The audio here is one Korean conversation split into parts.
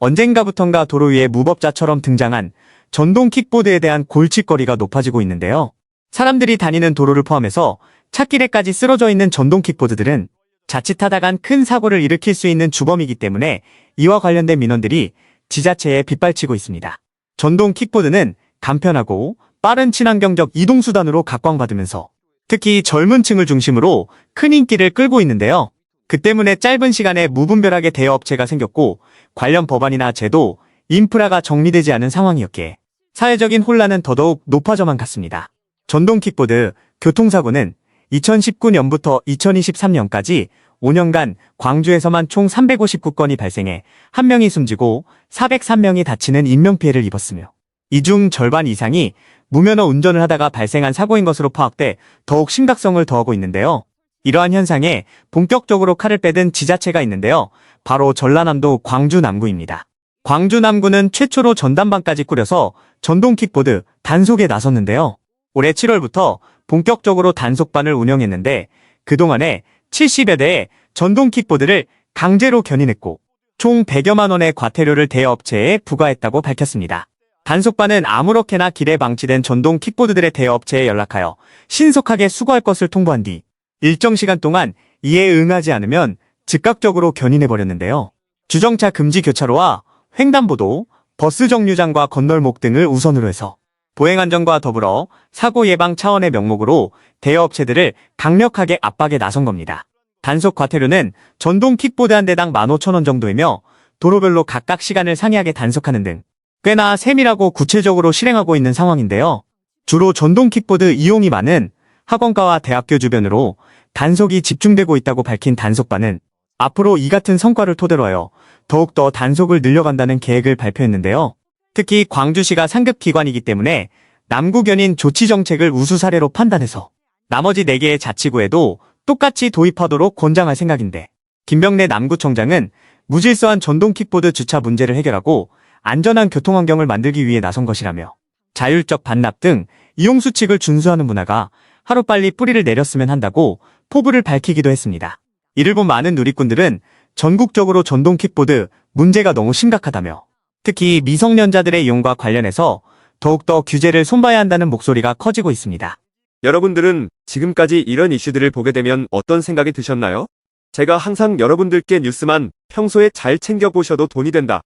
언젠가부턴가 도로 위에 무법자처럼 등장한 전동 킥보드에 대한 골칫거리가 높아지고 있는데요. 사람들이 다니는 도로를 포함해서 찻길에까지 쓰러져 있는 전동 킥보드들은 자칫하다간 큰 사고를 일으킬 수 있는 주범이기 때문에 이와 관련된 민원들이 지자체에 빗발치고 있습니다. 전동 킥보드는 간편하고 빠른 친환경적 이동수단으로 각광받으면서 특히 젊은 층을 중심으로 큰 인기를 끌고 있는데요. 그 때문에 짧은 시간에 무분별하게 대여업체가 생겼고 관련 법안이나 제도, 인프라가 정리되지 않은 상황이었기에 사회적인 혼란은 더더욱 높아져만 갔습니다. 전동 킥보드 교통사고는 2019년부터 2023년까지 5년간 광주에서만 총 359건이 발생해 1명이 숨지고 403명이 다치는 인명피해를 입었으며 이 중 절반 이상이 무면허 운전을 하다가 발생한 사고인 것으로 파악돼 더욱 심각성을 더하고 있는데요. 이러한 현상에 본격적으로 칼을 빼든 지자체가 있는데요. 바로 전라남도 광주 남구입니다. 광주 남구는 최초로 전담반까지 꾸려서 전동 킥보드 단속에 나섰는데요. 올해 7월부터 본격적으로 단속반을 운영했는데 그동안에 70여 대의 전동 킥보드를 강제로 견인했고 총 100여만 원의 과태료를 대여업체에 부과했다고 밝혔습니다. 단속반은 아무렇게나 길에 방치된 전동 킥보드들의 대여업체에 연락하여 신속하게 수거할 것을 통보한 뒤 일정 시간 동안 이에 응하지 않으면 즉각적으로 견인해버렸는데요. 주정차 금지 교차로와 횡단보도, 버스 정류장과 건널목 등을 우선으로 해서 보행안전과 더불어 사고 예방 차원의 명목으로 대여업체들을 강력하게 압박에 나선 겁니다. 단속 과태료는 전동 킥보드 한 대당 15,000원 정도이며 도로별로 각각 시간을 상이하게 단속하는 등 꽤나 세밀하고 구체적으로 실행하고 있는 상황인데요. 주로 전동 킥보드 이용이 많은 학원가와 대학교 주변으로 단속이 집중되고 있다고 밝힌 단속반은 앞으로 이 같은 성과를 토대로 하여 더욱더 단속을 늘려간다는 계획을 발표했는데요. 특히 광주시가 상급기관이기 때문에 남구 견인 조치 정책을 우수 사례로 판단해서 나머지 4개의 자치구에도 똑같이 도입하도록 권장할 생각인데 김병래 남구청장은 무질서한 전동 킥보드 주차 문제를 해결하고 안전한 교통환경을 만들기 위해 나선 것이라며 자율적 반납 등 이용수칙을 준수하는 문화가 하루빨리 뿌리를 내렸으면 한다고 포부를 밝히기도 했습니다. 이를 본 많은 누리꾼들은 전국적으로 전동 킥보드 문제가 너무 심각하다며 특히 미성년자들의 이용과 관련해서 더욱더 규제를 손봐야 한다는 목소리가 커지고 있습니다. 여러분들은 지금까지 이런 이슈들을 보게 되면 어떤 생각이 드셨나요? 제가 항상 여러분들께 뉴스만 평소에 잘 챙겨보셔도 돈이 된다,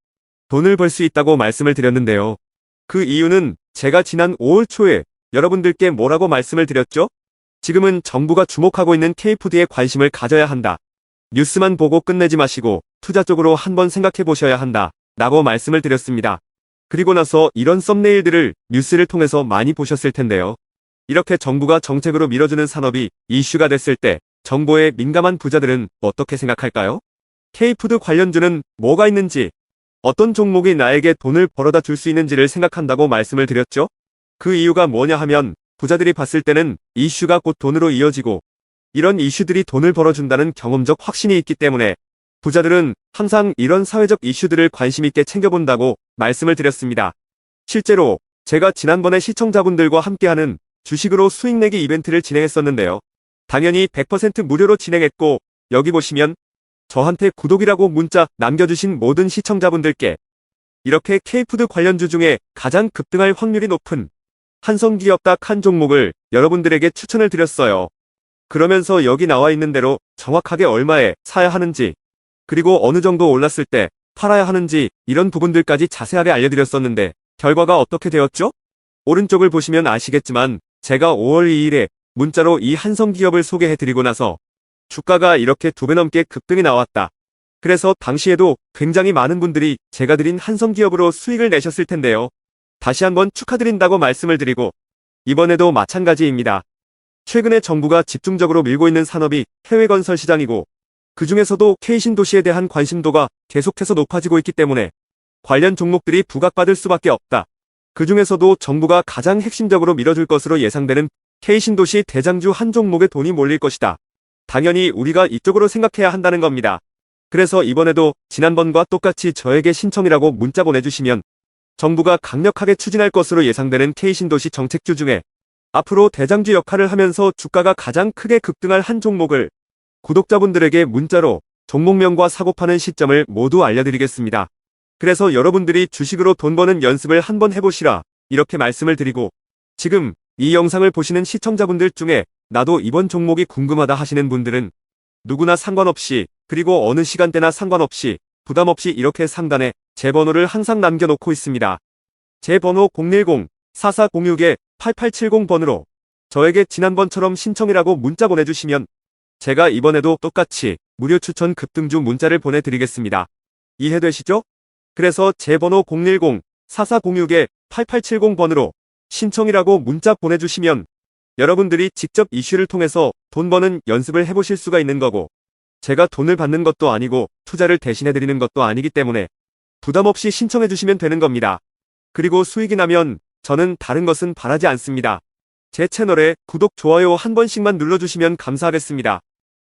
돈을 벌 수 있다고 말씀을 드렸는데요. 그 이유는 제가 지난 5월 초에 여러분들께 뭐라고 말씀을 드렸죠? 지금은 정부가 주목하고 있는 K푸드에 관심을 가져야 한다. 뉴스만 보고 끝내지 마시고 투자 쪽으로 한번 생각해 보셔야 한다 라고 말씀을 드렸습니다. 그리고 나서 이런 썸네일들을 뉴스를 통해서 많이 보셨을 텐데요. 이렇게 정부가 정책으로 밀어주는 산업이 이슈가 됐을 때 정보에 민감한 부자들은 어떻게 생각할까요? K푸드 관련주는 뭐가 있는지, 어떤 종목이 나에게 돈을 벌어다 줄 수 있는지를 생각한다고 말씀을 드렸죠? 그 이유가 뭐냐 하면 부자들이 봤을 때는 이슈가 곧 돈으로 이어지고 이런 이슈들이 돈을 벌어준다는 경험적 확신이 있기 때문에 부자들은 항상 이런 사회적 이슈들을 관심 있게 챙겨본다고 말씀을 드렸습니다. 실제로 제가 지난번에 시청자분들과 함께하는 주식으로 수익 내기 이벤트를 진행했었는데요. 당연히 100% 무료로 진행했고 여기 보시면 저한테 구독이라고 문자 남겨주신 모든 시청자분들께 이렇게 K푸드 관련주 중에 가장 급등할 확률이 높은 한성기업 딱 한 종목을 여러분들에게 추천을 드렸어요. 그러면서 여기 나와 있는 대로 정확하게 얼마에 사야 하는지, 그리고 어느 정도 올랐을 때 팔아야 하는지 이런 부분들까지 자세하게 알려드렸었는데 결과가 어떻게 되었죠? 오른쪽을 보시면 아시겠지만 제가 5월 2일에 문자로 이 한성기업을 소개해드리고 나서 주가가 이렇게 2배 넘게 급등이 나왔다. 그래서 당시에도 굉장히 많은 분들이 제가 드린 한성기업으로 수익을 내셨을 텐데요. 다시 한번 축하드린다고 말씀을 드리고 이번에도 마찬가지입니다. 최근에 정부가 집중적으로 밀고 있는 산업이 해외 건설 시장이고 그 중에서도 K신도시에 대한 관심도가 계속해서 높아지고 있기 때문에 관련 종목들이 부각받을 수밖에 없다. 그 중에서도 정부가 가장 핵심적으로 밀어줄 것으로 예상되는 K신도시 대장주 한 종목에 돈이 몰릴 것이다. 당연히 우리가 이쪽으로 생각해야 한다는 겁니다. 그래서 이번에도 지난번과 똑같이 저에게 신청이라고 문자 보내주시면 정부가 강력하게 추진할 것으로 예상되는 K신도시 정책주 중에 앞으로 대장주 역할을 하면서 주가가 가장 크게 급등할 한 종목을 구독자분들에게 문자로 종목명과 사고 파는 시점을 모두 알려드리겠습니다. 그래서 여러분들이 주식으로 돈 버는 연습을 한번 해보시라 이렇게 말씀을 드리고, 지금 이 영상을 보시는 시청자분들 중에 나도 이번 종목이 궁금하다 하시는 분들은 누구나 상관없이, 그리고 어느 시간대나 상관없이 부담 없이 이렇게 상단에 제 번호를 항상 남겨놓고 있습니다. 제 번호 010-4406-8870번으로 저에게 지난번처럼 신청이라고 문자 보내주시면 제가 이번에도 똑같이 무료 추천 급등주 문자를 보내드리겠습니다. 이해되시죠? 그래서 제 번호 010-4406-8870번으로 신청이라고 문자 보내주시면 여러분들이 직접 이슈를 통해서 돈 버는 연습을 해보실 수가 있는 거고, 제가 돈을 받는 것도 아니고 투자를 대신해드리는 것도 아니기 때문에 부담 없이 신청해주시면 되는 겁니다. 그리고 수익이 나면 저는 다른 것은 바라지 않습니다. 제 채널에 구독, 좋아요 한 번씩만 눌러주시면 감사하겠습니다.